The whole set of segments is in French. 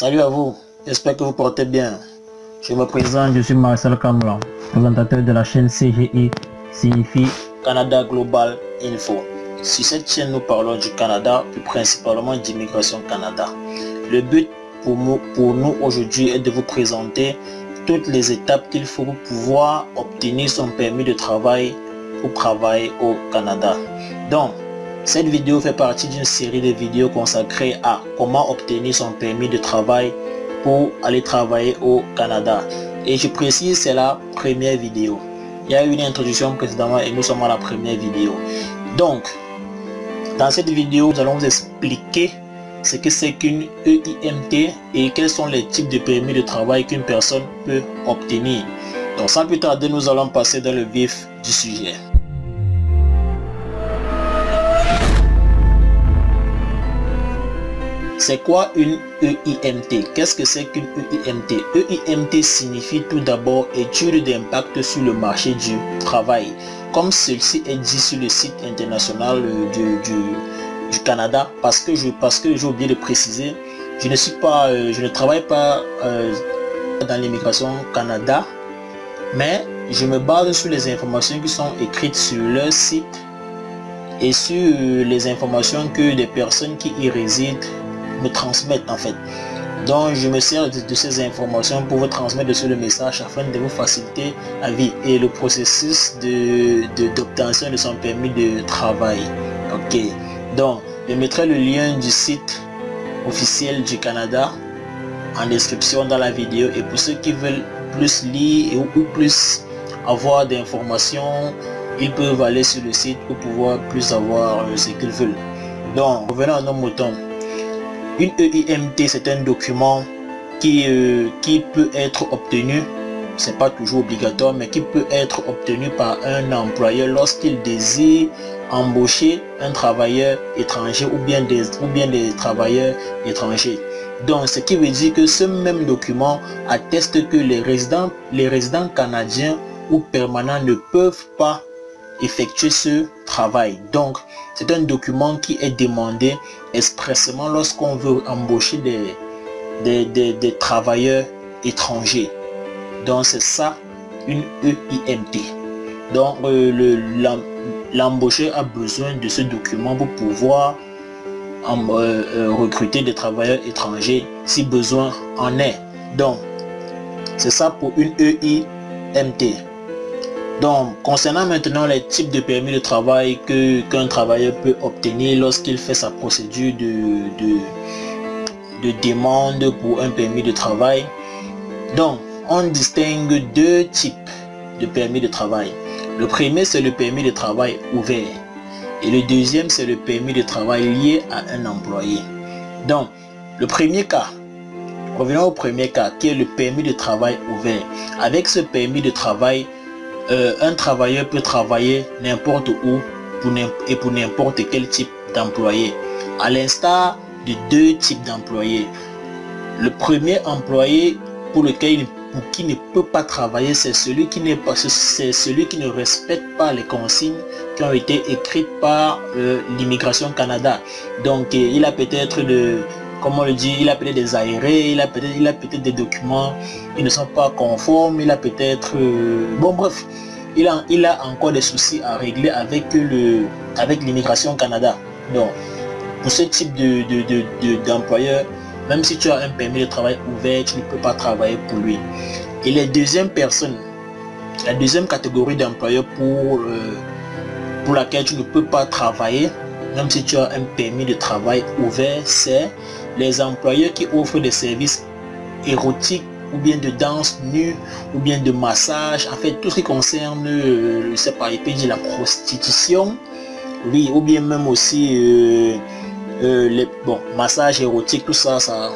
Salut à vous, j'espère que vous portez bien. Je me présente, je suis Marcel Kamlan, présentateur de la chaîne CGI, signifie Canada Global Info. Sur cette chaîne, nous parlons du Canada, plus principalement d'immigration Canada. Le but pour nous aujourd'hui est de vous présenter toutes les étapes qu'il faut pour pouvoir obtenir son permis de travail pour travailler au Canada. Donc, cette vidéo fait partie d'une série de vidéos consacrées à comment obtenir son permis de travail pour aller travailler au Canada. Et je précise, c'est la première vidéo. Il y a eu une introduction précédemment et nous sommes à la première vidéo. Donc, dans cette vidéo, nous allons vous expliquer ce que c'est qu'une EIMT et quels sont les types de permis de travail qu'une personne peut obtenir. Donc, sans plus tarder, nous allons passer dans le vif du sujet. C'est quoi une EIMT? Qu'est-ce que c'est qu'une EIMT? EIMT signifie tout d'abord étude d'impact sur le marché du travail. Comme ceci est dit sur le site international du Canada, parce que j'ai oublié de préciser, je ne travaille pas dans l'immigration Canada, mais je me base sur les informations qui sont écrites sur leur site et sur les informations que des personnes qui y résident me transmettent en fait. Donc je me sers de ces informations pour vous transmettre sur le message afin de vous faciliter la vie et le processus d'obtention de son permis de travail. Ok, donc je mettrai le lien du site officiel du Canada en description dans la vidéo, et pour ceux qui veulent plus lire ou plus avoir d'informations, ils peuvent aller sur le site pour pouvoir plus avoir ce qu'ils veulent. Donc revenons à nos moutons. Une EIMT, c'est un document qui peut être obtenu, c'est pas toujours obligatoire, mais qui peut être obtenu par un employeur lorsqu'il désire embaucher un travailleur étranger ou bien des travailleurs étrangers. Donc, ce qui veut dire que ce même document atteste que les résidents canadiens ou permanents ne peuvent pas effectuer ce travail. Donc, c'est un document qui est demandé expressément lorsqu'on veut embaucher des travailleurs étrangers. Donc, c'est ça une EIMT. Donc, l'embaucheur a besoin de ce document pour pouvoir recruter des travailleurs étrangers si besoin en est. Donc, c'est ça pour une EIMT. Donc, concernant maintenant les types de permis de travail qu'un travailleur peut obtenir lorsqu'il fait sa procédure de demande pour un permis de travail. Donc, on distingue deux types de permis de travail. Le premier, c'est le permis de travail ouvert. Et le deuxième, c'est le permis de travail lié à un employé. Donc, le premier cas, revenons au premier cas, qui est le permis de travail ouvert. Avec ce permis de travail, un travailleur peut travailler n'importe où et pour n'importe quel type d'employé, à l'instar de deux types d'employés. Le premier employé qui ne peut pas travailler, c'est celui qui ne respecte pas les consignes qui ont été écrites par l'immigration Canada. Donc il a peut-être comme on le dit, il a peut-être des aérés, il a peut-être des documents qui ne sont pas conformes, il a peut-être bon bref, il a encore des soucis à régler avec l'immigration Canada. Donc pour ce type d'employeur, même si tu as un permis de travail ouvert, tu ne peux pas travailler pour lui. Et la deuxième catégorie d'employeurs pour laquelle tu ne peux pas travailler, même si tu as un permis de travail ouvert, c'est les employeurs qui offrent des services érotiques ou bien de danse nue ou bien de massage, en fait tout ce qui concerne je sais pas, il peut dire la prostitution, oui, ou bien même aussi les massages érotiques, tout ça, ça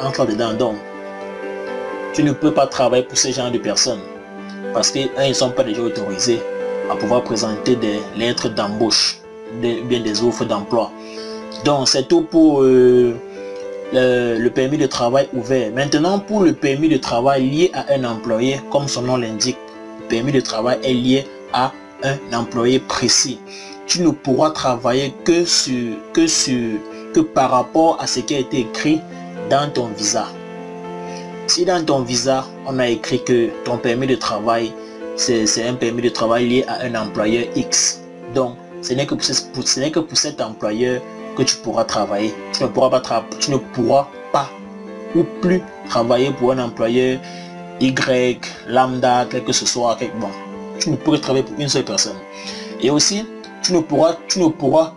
entre dedans. Donc tu ne peux pas travailler pour ce genre de personnes parce qu'ils ne sont pas déjà autorisés à pouvoir présenter des lettres d'embauche, bien des offres d'emploi. Donc c'est tout pour le permis de travail ouvert. Maintenant, pour le permis de travail lié à un employé, comme son nom l'indique, le permis de travail est lié à un employé précis. Tu ne pourras travailler que par rapport à ce qui a été écrit dans ton visa. Si dans ton visa, on a écrit que ton permis de travail, c'est un permis de travail lié à un employeur X. Donc, ce n'est que pour cet employeur que tu pourras travailler. Tu ne pourras pas ou plus travailler pour un employeur Y, lambda, quel que ce soit. Bon, tu ne pourras travailler pour une seule personne. Et aussi, tu ne pourras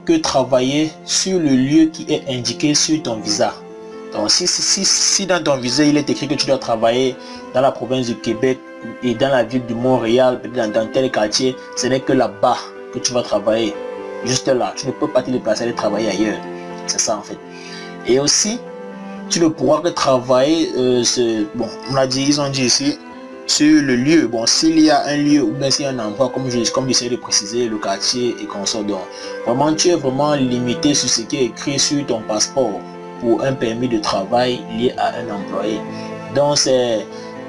que travailler sur le lieu qui est indiqué sur ton visa. Donc si dans ton visa il est écrit que tu dois travailler dans la province du Québec et dans la ville de Montréal, dans tel quartier, ce n'est que là-bas que tu vas travailler. Juste là, tu ne peux pas te déplacer et travailler ailleurs. C'est ça en fait. Et aussi, tu ne pourras que travailler, bon, ils ont dit ici, sur le lieu. Bon, s'il y a un lieu ou bien s'il y a un endroit, comme j'essaie de préciser, le quartier et consort. Donc, vraiment, tu es vraiment limité sur ce qui est écrit sur ton passeport pour un permis de travail lié à un employé. Donc,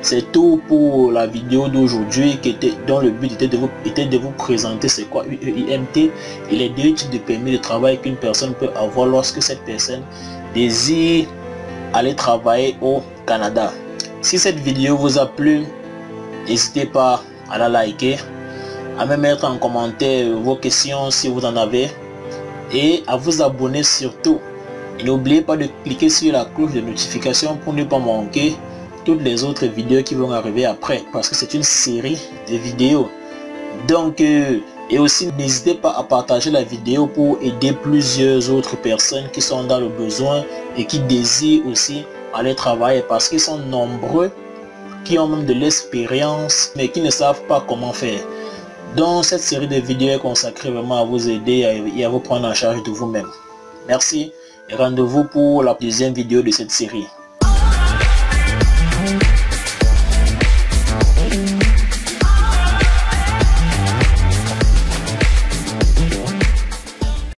c'est tout pour la vidéo d'aujourd'hui dont le but était de vous présenter c'est quoi UEIMT et les deux types de permis de travail qu'une personne peut avoir lorsque cette personne désire aller travailler au Canada. Si cette vidéo vous a plu, n'hésitez pas à la liker, à me mettre en commentaire vos questions si vous en avez et à vous abonner surtout. Et n'oubliez pas de cliquer sur la cloche de notification pour ne pas manquer toutes les autres vidéos qui vont arriver après, parce que c'est une série de vidéos. Donc, et aussi n'hésitez pas à partager la vidéo pour aider plusieurs autres personnes qui sont dans le besoin et qui désirent aussi aller travailler, parce qu'ils sont nombreux qui ont même de l'expérience mais qui ne savent pas comment faire. Donc cette série de vidéos est consacrée vraiment à vous aider et à vous prendre en charge de vous-même. Merci et rendez-vous pour la deuxième vidéo de cette série.